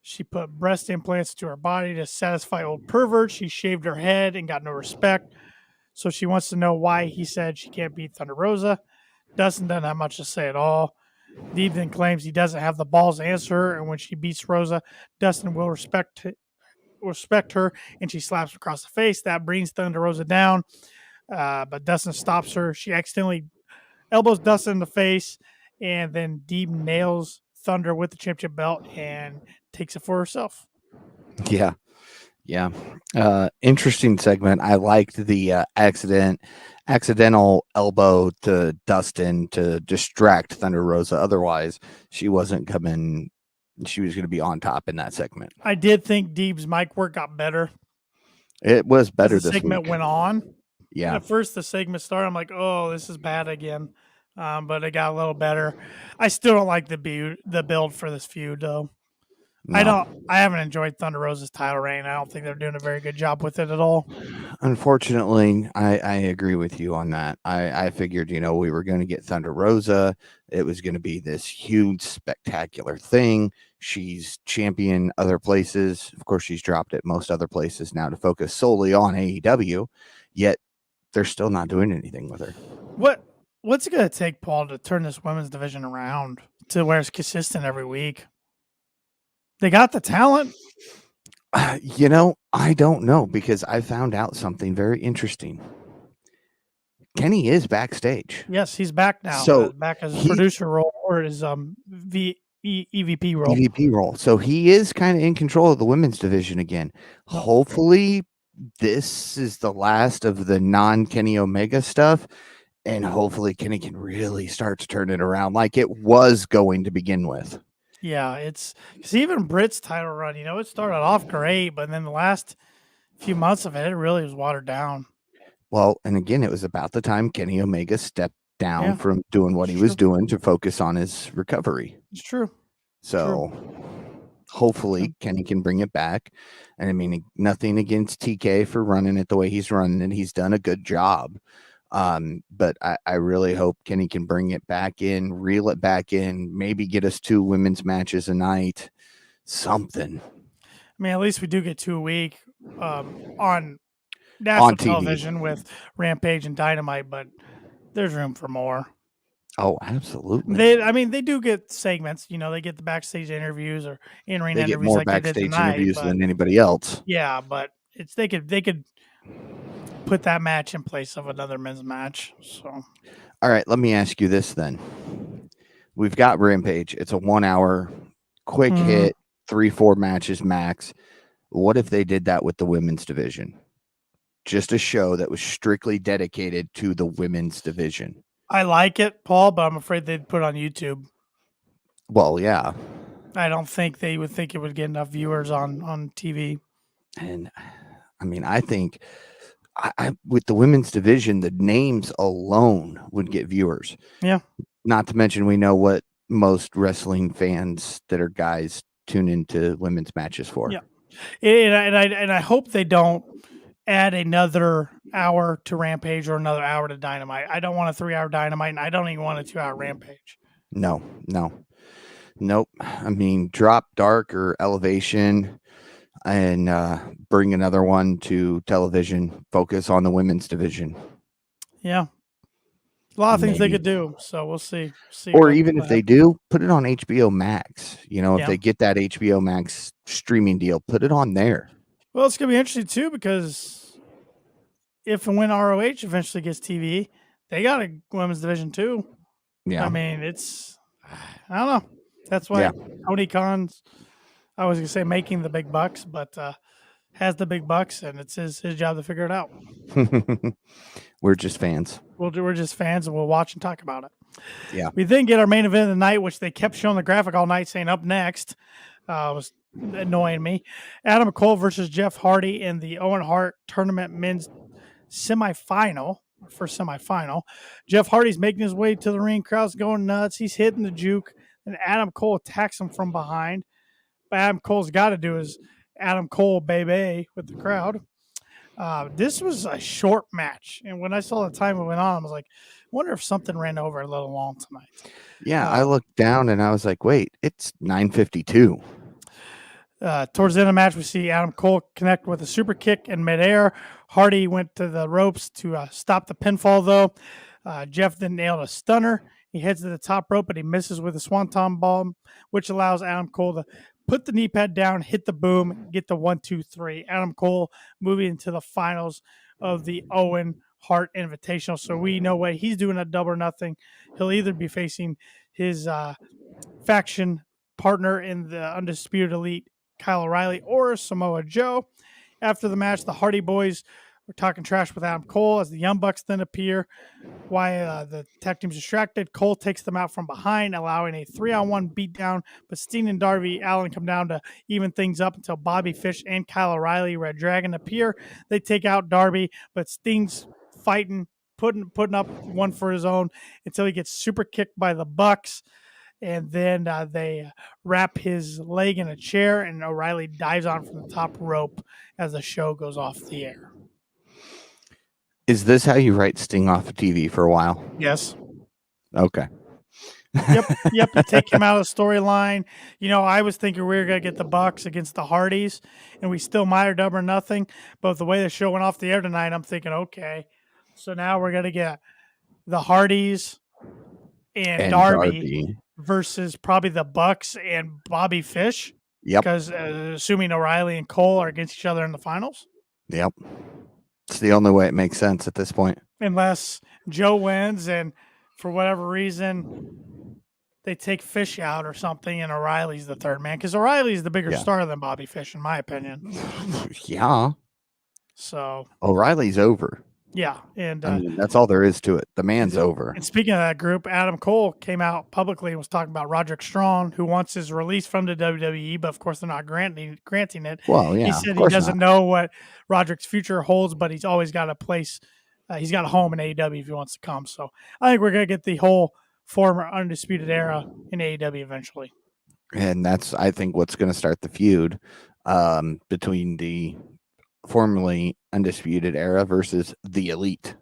She put breast implants to her body to satisfy old perverts. She shaved her head and got no respect. So she wants to know why he said she can't beat Thunder Rosa. Dustin doesn't have much to say at all. Deeb then claims he doesn't have the balls to answer her, and when she beats Rosa, Dustin will respect her, and she slaps her across the face. That brings Thunder Rosa down, but Dustin stops her. She accidentally elbows Dustin in the face, and then Deeb nails Thunder with the championship belt and takes it for herself. Yeah. Interesting segment. I liked the accidental elbow to Dustin to distract Thunder Rosa. Otherwise, she wasn't coming. She was going to be on top in that segment. I did think Deeb's mic work got better. It was better as the this segment week. went on. Yeah. And at first, the segment started, I'm like, oh, this is bad again. But it got a little better. I still don't like the build for this feud, though. No. I haven't enjoyed Thunder Rosa's title reign. I don't think they're doing a very good job with it at all. Unfortunately, I agree with you on that. I figured, we were going to get Thunder Rosa. It was going to be this huge, spectacular thing. She's champion other places. Of course, she's dropped at most other places now to focus solely on AEW, yet they're still not doing anything with her. What's it going to take, Paul, to turn this women's division around to where it's consistent every week? They got the talent. I don't know, because I found out something very interesting. Kenny is backstage. Yes, he's back now. So back as his producer role or his EVP role. EVP role. So he is kind of in control of the women's division again. Oh. Hopefully, this is the last of the non-Kenny Omega stuff, and hopefully Kenny can really start to turn it around like it was going to begin with. Yeah, it's because even Britt's title run, it started off great, but then the last few months of it really was watered down. Well, and again, it was about the time Kenny Omega stepped down from doing what he was doing to focus on his recovery. It's true. So hopefully Kenny can bring it back. And I mean, nothing against TK for running it the way he's running it. He's done a good job. But I really hope Kenny can bring it back in, reel it back in, maybe get us 2 women's matches a night, something. I mean, at least we do get 2 a week on national television with Rampage and Dynamite, but there's room for more. Oh, absolutely. They do get segments. They get the backstage interviews or in-ring interviews. They get more like backstage interviews than anybody else. Yeah, but they could put that match in place of another men's match. So, all right, let me ask you this then. We've got Rampage. It's a 1 hour quick hit, 3-4 matches max. What if they did that with the women's division? Just a show that was strictly dedicated to the women's division. I like it, Paul, but I'm afraid they'd put it on YouTube. Well, yeah. I don't think they would think it would get enough viewers on TV. And I mean, I think with the women's division, the names alone would get viewers. Yeah. Not to mention, we know what most wrestling fans that are guys tune into women's matches for. Yeah. And I hope they don't add another hour to Rampage or another hour to Dynamite. I don't want a 3-hour Dynamite, and I don't even want a 2-hour Rampage. No. Nope. I mean, drop Dark or Elevation and bring another one to television. Focus on the women's division. Yeah. A lot of things they could do, so we'll see. Or even if they do, put it on HBO Max. If they get that HBO Max streaming deal, put it on there. Well, it's going to be interesting, too, because if and when ROH eventually gets TV, they got a women's division, too. Yeah. I mean, I don't know. That's why Tony Khan's, I was going to say making the big bucks, but has the big bucks, and it's his job to figure it out. We're just fans. We're just fans, and we'll watch and talk about it. Yeah. We then get our main event of the night, which they kept showing the graphic all night, saying up next. Was annoying me. Adam Cole versus Jeff Hardy in the Owen Hart Tournament Men's Semifinal. First semifinal. Jeff Hardy's making his way to the ring. Crowd's going nuts. He's hitting the juke, and Adam Cole attacks him from behind. But Adam Cole's got to do his Adam Cole baby with the crowd. This was a short match, and when I saw the time it went on, I was like, I wonder if something ran over a little long tonight. Yeah, I looked down and I was like, wait, it's 9:52. Towards the end of the match, we see Adam Cole connect with a super kick in midair. Hardy went to the ropes to stop the pinfall, though. Jeff then nailed a stunner. He heads to the top rope, but he misses with a swanton bomb, which allows Adam Cole to put the knee pad down, hit the boom, get the 1, 2, 3. Adam Cole moving into the finals of the Owen Hart Invitational. So we know what he's doing at Double or Nothing. He'll either be facing his faction partner in the Undisputed Elite, Kyle O'Reilly, or Samoa Joe. After the match, the Hardy Boys were talking trash with Adam Cole as the Young Bucks then appear. While the tag team's distracted, Cole takes them out from behind, allowing a 3-on-1 beatdown. But Steen and Darby Allin come down to even things up until Bobby Fish and Kyle O'Reilly, Red Dragon, appear. They take out Darby, but Sting's fighting, putting up one for his own until he gets super kicked by the Bucks. And then they wrap his leg in a chair, and O'Reilly dives on from the top rope as the show goes off the air. Is this how you write Sting off of TV for a while? Yes. Okay. Yep. You take him out of the storyline. You know, I was thinking we were going to get the Bucks against the Hardys, and we still might have Double or Nothing. But the way the show went off the air tonight, I'm thinking, okay, so now we're going to get the Hardys and Darby versus probably the Bucks and Bobby Fish. Yep. Because assuming O'Reilly and Cole are against each other in the finals. Yep. It's the only way it makes sense at this point. Unless Joe wins and for whatever reason they take Fish out or something and O'Reilly's the third man. Because O'Reilly's the bigger star than Bobby Fish, in my opinion. Yeah. So O'Reilly's over. Yeah, and I mean, that's all there is to it. The man's over. And speaking of that group, Adam Cole came out publicly and was talking about Roderick Strong, who wants his release from the WWE, but of course they're not granting it. Well, yeah, he said he doesn't know what Roderick's future holds, but he's always got a place. He's got a home in AEW if he wants to come. So I think we're gonna get the whole former Undisputed Era in AEW eventually. And that's, I think, what's going to start the feud between the formerly Undisputed Era versus the Elite.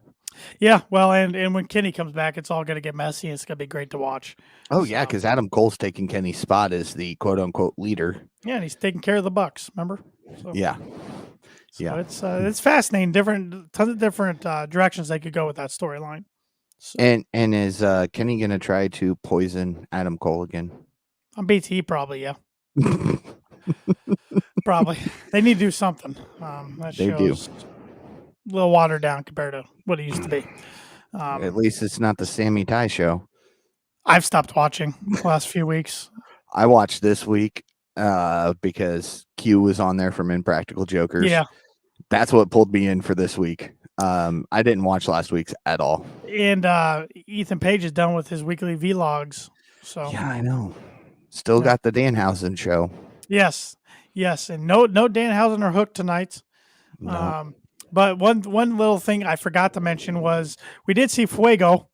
Yeah, well, and when Kenny comes back, it's all going to get messy. It's going to be great to watch. Oh, yeah, because Adam Cole's taking Kenny's spot as the quote-unquote leader. Yeah, and he's taking care of the Bucks, remember? So, yeah. So it's fascinating. Tons of different directions they could go with that storyline. So. And is Kenny going to try to poison Adam Cole again? On BT, probably, yeah. Probably. They need to do something. That they show's do. A little watered down compared to what it used to be. At least it's not the Sammy Ty show. I've stopped watching the last few weeks. I watched this week because Q was on there from Impractical Jokers. Yeah. That's what pulled me in for this week. I didn't watch last week's at all. And Ethan Page is done with his weekly vlogs. So yeah, I know. Still got the Danhausen show. Yes. And no Danhausen or Hook tonight. No. But one little thing I forgot to mention was we did see Fuego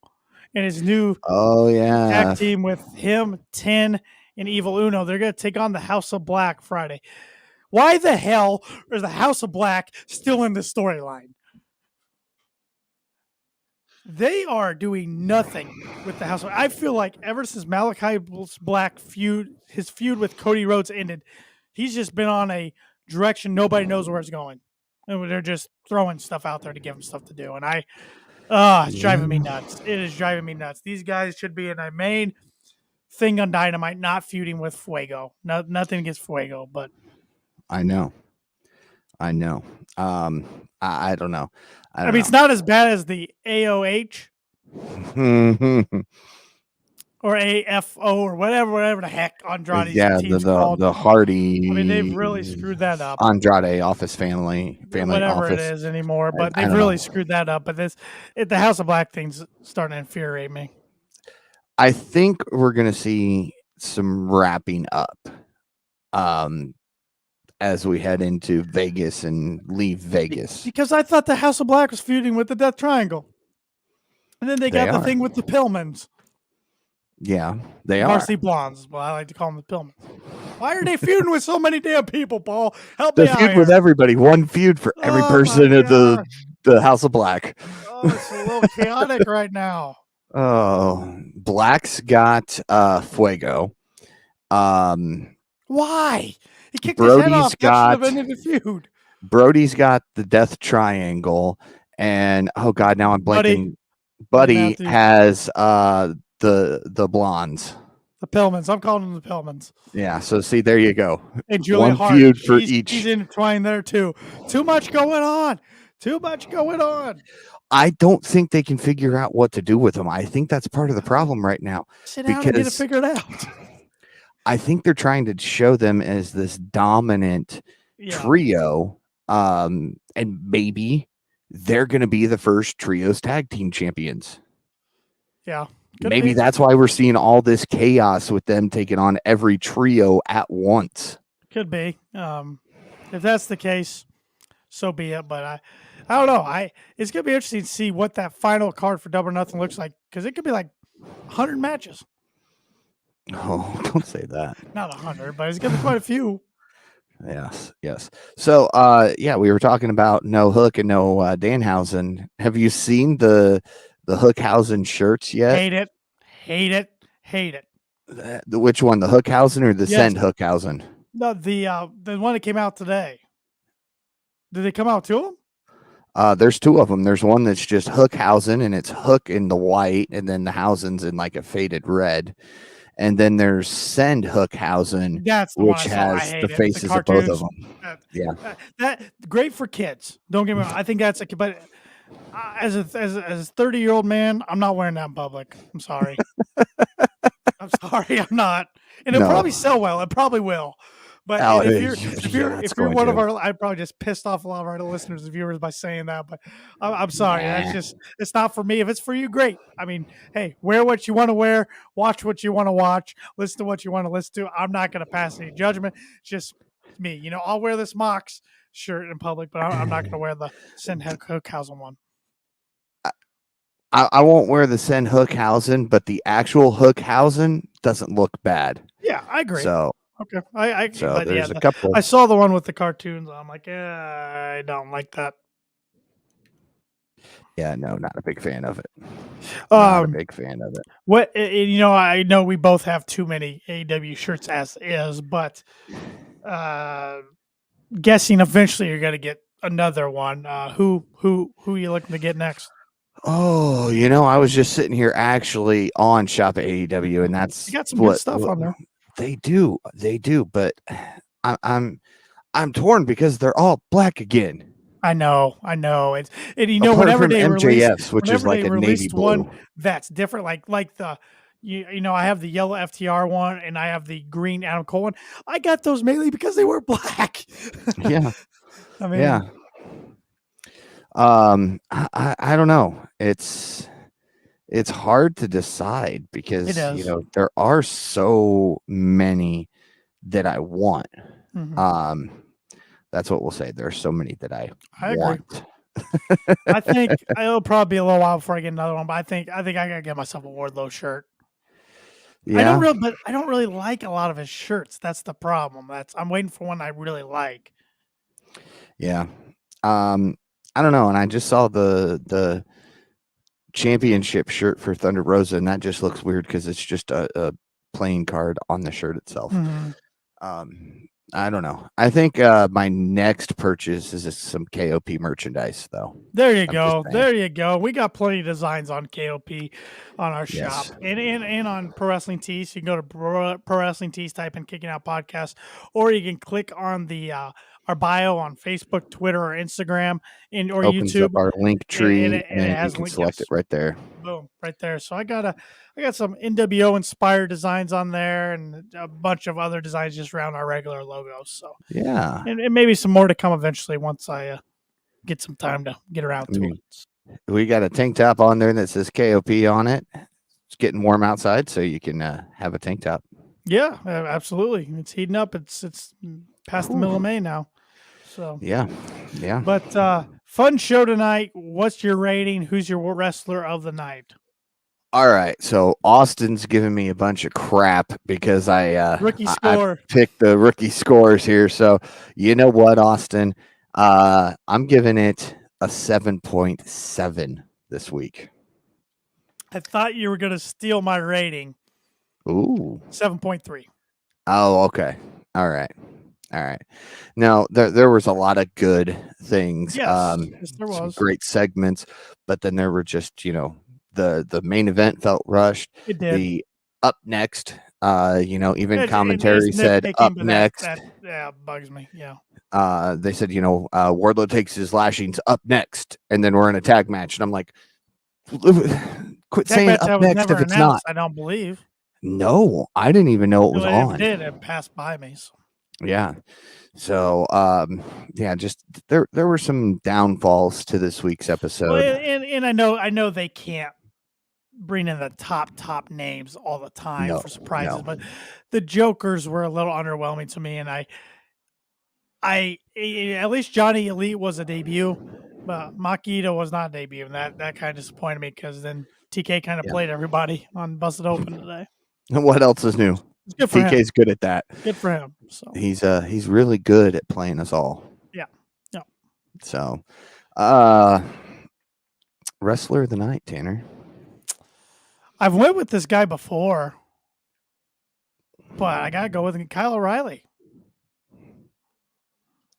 in his new tag team with him, 10, and Evil Uno. They're going to take on the House of Black Friday. Why the hell is the House of Black still in the storyline? They are doing nothing with the House of Black. I feel like ever since Malachi Black his feud with Cody Rhodes ended, he's just been on a direction nobody knows where it's going. And they're just throwing stuff out there to give him stuff to do. And it's driving me nuts. It is driving me nuts. These guys should be in a main thing on Dynamite, not feuding with Fuego. Nothing against Fuego, but I know. I don't know. I mean, it's not as bad as the AOH. or AFO or whatever the heck Andrade's team's the called. Hardy. I mean, they've really screwed that up. Andrade Office family Whatever office. it is anymore, but I they've don't really know. screwed that up. But the House of Black thing's starting to infuriate me. I think we're gonna see some wrapping up as we head into Vegas and leave Vegas. Because I thought the House of Black was feuding with the Death Triangle. And then they got the thing with the Pillmans. Yeah, they are. Varsity Blondes. Well, I like to call them the Pillmans. Why are they feuding with so many damn people, Paul? Help me out. They feud with everybody. One feud for every person of the House of Black. Oh, it's a little chaotic right now. Oh, Black's got Fuego. Why? He kicked his head off. That should have ended the feud. Brody's got the Death Triangle, and oh god, now I'm blanking. Buddy has the blondes. The Pillmans. I'm calling them the Pillmans. Yeah, so see, there you go. And Julia Hart. Feud for each. She's intertwined there too. Too much going on. I don't think they can figure out what to do with them. I think that's part of the problem right now. Sit down and get it figured out. I think they're trying to show them as this dominant trio, and maybe they're going to be the first trios tag team champions. Yeah. Maybe that's why we're seeing all this chaos with them taking on every trio at once. Could be. If that's the case, so be it. But I don't know. It's going to be interesting to see what that final card for Double or Nothing looks like, because it could be like 100 matches. Oh, don't say that. Not 100, but it's going to be quite a few. Yes. So, we were talking about no Hook and no Danhausen. Have you seen the Hookhausen shirts yet? Hate it. Which one, the Hookhausen or the Send Hookhausen? No, the one that came out today. Did they come out two of them? There's two of them. There's one that's just Hookhausen, and it's Hook in the white, and then the Hausen's in like a faded red. And then there's Send Hookhausen, which has the faces of both of them. That great for kids. Don't get me wrong. I think that's but as a 30-year-old man, I'm not wearing that in public. I'm sorry. I'm not. And it'll probably sell well. It probabably will. But if you're one of our, I probably just pissed off a lot of our listeners and viewers by saying that. But I'm sorry. That's just, it's not for me. If it's for you, great. I mean, hey, wear what you want to wear, watch what you want to watch, listen to what you want to listen to. I'm not going to pass any judgment. It's just me. I'll wear this Mox shirt in public, but I'm not going to wear the Send Hookhausen one. I won't wear the Send Hookhausen, but the actual Hookhausen doesn't look bad. Yeah, I agree. So. Okay. There's a couple. I saw the one with the cartoons. I'm like, I don't like that. Yeah, no, not a big fan of it. Not a big fan of it. What I know we both have too many AEW shirts as is, but guessing eventually you're gonna get another one. Who are you looking to get next? Oh, I was just sitting here actually on Shop at AEW, and that's you got some good stuff on there. They do, but I'm torn because they're all black again. I know. It's whenever they MJF's, which is like a navy blue one that's different, like the I have the yellow FTR one and I have the green Adam Cole one. I got those mainly because they were black. Yeah, I mean, yeah. I don't know. It's hard to decide because there are so many that I want. Mm-hmm. That's what we'll say. There are so many that I want. Agree. I think it'll probably be a little while before I get another one, but I think I gotta get myself a Wardlow shirt. Yeah. I don't really like a lot of his shirts. That's the problem. I'm waiting for one I really like. Yeah. I don't know, and I just saw the championship shirt for Thunder Rosa, and that just looks weird because it's just a playing card on the shirt itself. Mm-hmm. I don't know. I think my next purchase is some KOP merchandise, though. There you go. We got plenty of designs on KOP on our shop and on Pro Wrestling Tees. You can go to Pro Wrestling Tees, type in Kicking Out Podcast, or you can click on the our bio on Facebook, Twitter, or Instagram, or Opens YouTube. Up our link tree, and it has you can select it right there. boom, right there. So I got some NWO inspired designs on there, and a bunch of other designs just around our regular logo. So Yeah. and maybe some more to come eventually once I get some time to get around I to mean, it. we got a tank top on there that says KOP on it. It's getting warm outside, so you can have a tank top. Yeah, absolutely. It's heating up. It's past the middle of May now. So yeah. But fun show tonight. What's your rating? Who's your wrestler of the night? All right, so Austin's giving me a bunch of crap because Rookie score. I picked the rookie scores here. So you know what, Austin? I'm giving it a 7.7 this week. I thought you were going to steal my rating. Ooh, 7.3. Oh, okay. All right. Now there was a lot of good things. Yes, there some was. great segments, but then there were just the main event felt rushed. It did. The up next, even commentary said up next. That bugs me. Yeah. They said Wardlow takes his lashings up next, and then we're in a tag match, and I'm like, quit saying up next if it's not. I don't believe. No, I didn't even know it was on. It did. It passed by me. So. Yeah. So, just there were some downfalls to this week's episode. Well, and I know they can't bring in the top names all the time for surprises, but the jokers were a little underwhelming to me, and I at least Johnny Elite was a debut, but Makita was not a debut, and that kind of disappointed me because then TK kind of played everybody on Busted Open today. What else is new? It's good for TK's him. good at that. Good for him. So he's really good at playing us all. Yeah. So, wrestler of the night, Tanner. I've went with this guy before, but I gotta go with Kyle O'Reilly.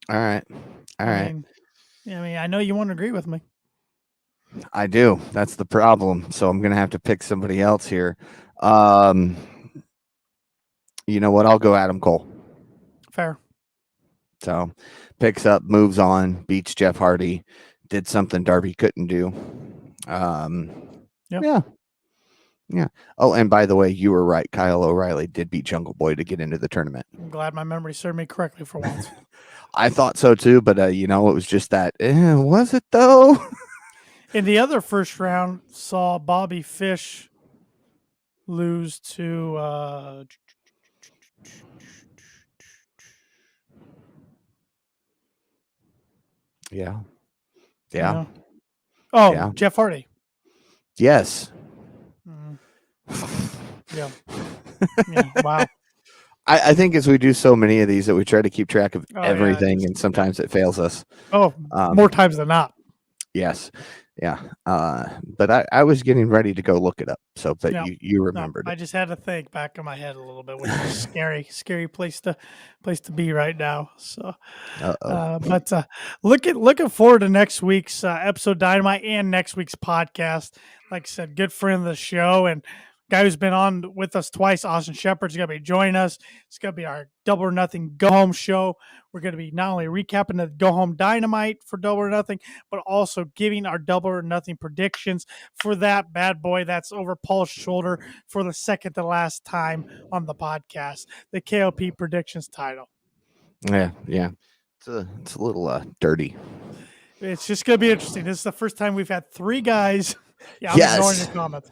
All right. I mean, I know you won't agree with me. I do. That's the problem. So I'm gonna have to pick somebody else here. You know what? I'll go Adam Cole. Fair. So picks up, moves on, beats Jeff Hardy, did something Darby couldn't do. Yeah. Oh, and by the way, you were right. Kyle O'Reilly did beat Jungle Boy to get into the tournament. I'm glad my memory served me correctly for once. I thought so too, but it was just that. Was it though? In the other first round, saw Bobby Fish lose to Yeah. Oh, yeah. Jeff Hardy. Yes. Yeah. Wow. I think as we do so many of these that we try to keep track of everything, and sometimes it fails us. Oh, more times than not. Yes. Yeah. But I was getting ready to go look it up. So, but you remembered it. I just had to think back in my head a little bit, which is scary place to be right now. So, but looking forward to next week's episode Dynamite and next week's podcast. Like I said, good friend of the show and guy who's been on with us twice, Austin Shepard's going to be joining us. It's going to be our Double or Nothing Go Home show. We're going to be not only recapping the Go Home Dynamite for Double or Nothing, but also giving our Double or Nothing predictions for that bad boy that's over Paul's shoulder for the second to last time on the podcast, the KOP predictions title. Yeah. It's a little dirty. It's just going to be interesting. This is the first time we've had three guys. Yeah, I'm ignoring your comments.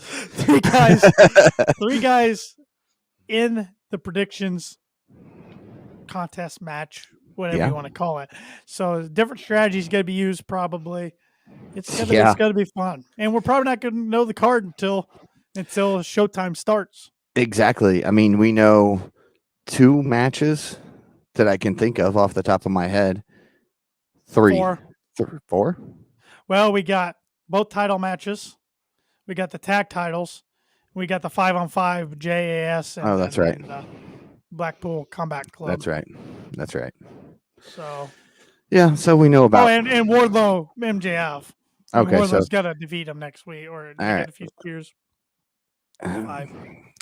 Three guys in the predictions contest match, whatever you want to call it. So different strategies going to be used probably. It's going to be fun. And we're probably not going to know the card until Showtime starts. Exactly. I mean, we know 2 matches that I can think of off the top of my head. 3. 4? Well, we got both title matches. We got the tag titles. We got the 5-on-5 JAS. And, that's right. And, Blackpool Combat Club. That's right. So. Yeah, so we know about. Oh, and Wardlow MJF. Okay, Wardlow's got to defeat him next week, or get a few spears. 5.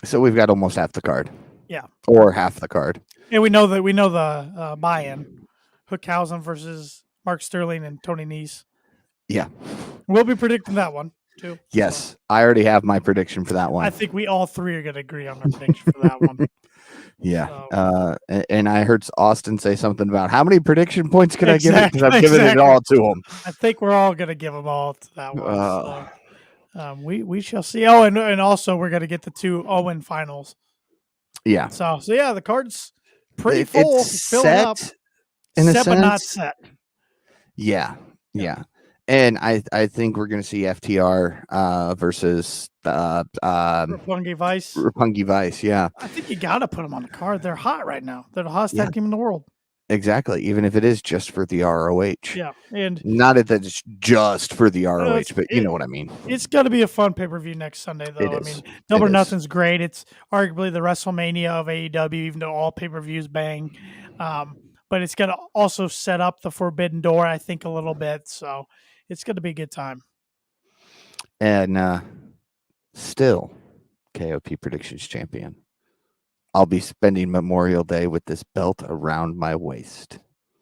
So we've got almost half the card. Yeah. Or half the card. And we know the buy-in. Hookhausen versus Mark Sterling and Tony Nese. Yeah. We'll be predicting that one. too. Yes, so I already have my prediction for that one. I think we all three are going to agree on our prediction for that one. Yeah. So. And I heard Austin say something about how many prediction points could I give it? Because I've given it all to him. I think we're all going to give them all to that one. So we shall see. Oh, and also we're going to get the 2 Owen finals. Yeah. So yeah, the card's pretty full. It's set up. In set, a sense. But not set. Yeah. And I think we're going to see FTR versus Roppongi Vice. Roppongi Vice, yeah. I think you got to put them on the card. They're hot right now. They're the hottest tag team in the world. Exactly. Even if it is just for the ROH. Yeah. And not that it's just for the ROH, but you know what I mean. It's going to be a fun pay-per-view next Sunday, though. I mean, Double or Nothing's great. It's arguably the WrestleMania of AEW, even though all pay-per-views bang. But it's going to also set up the Forbidden Door, I think, a little bit. So it's going to be a good time. And still, KOP Predictions champion. I'll be spending Memorial Day with this belt around my waist.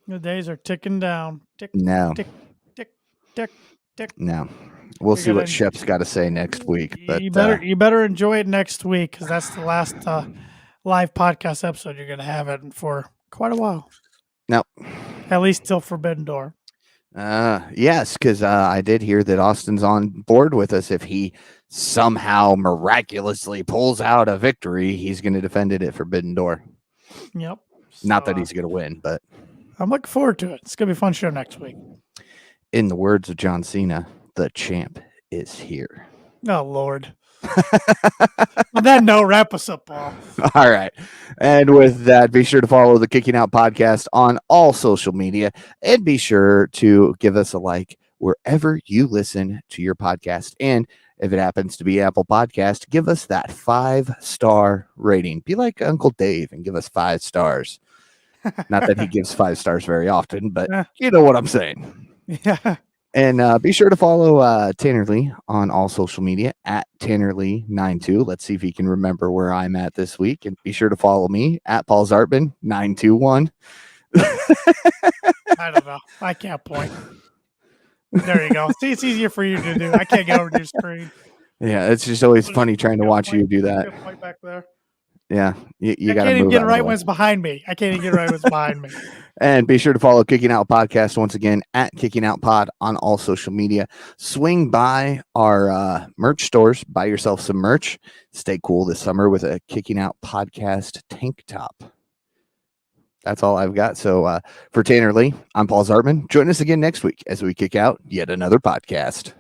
The days are ticking down. Tick, tick, tick, tick, tick. No. We'll see what Shep's got to say next week. But you better enjoy it next week, because that's the last live podcast episode you're going to have it for quite a while. No. At least till Forbidden Door. Yes, because I did hear that Austin's on board with us. If he somehow miraculously pulls out a victory, he's going to defend it at Forbidden Door. Yep. Not that he's going to win, but I'm looking forward to it. It's going to be a fun show next week. In the words of John Cena, the champ is here. Oh, Lord. On that note, wrap us up, Paul. All right. And with that, be sure to follow the Kicking Out Podcast on all social media, and be sure to give us a like wherever you listen to your podcast. And if it happens to be Apple Podcast, give us that 5-star rating. Be like Uncle Dave and give us 5 stars. Not that he gives 5 stars very often, but you know what I'm saying. Yeah. And be sure to follow Tanner Lee on all social media at TannerLee92. Let's see if he can remember where I'm at this week. And be sure to follow me at Paul Zartman 921. I don't know. I can't point. There you go. See, it's easier for you to do. I can't get over your screen. Yeah, it's just always funny trying to watch you do that. Point back there. Yeah, you got to move. I can't even get it right when it's behind me. I can't even get it right when it's behind me. And be sure to follow Kicking Out Podcast once again at Kicking Out Pod on all social media. Swing by our merch stores, buy yourself some merch. Stay cool this summer with a Kicking Out Podcast tank top. That's all I've got. So for Tanner Lee, I'm Paul Zartman. Join us again next week as we kick out yet another podcast.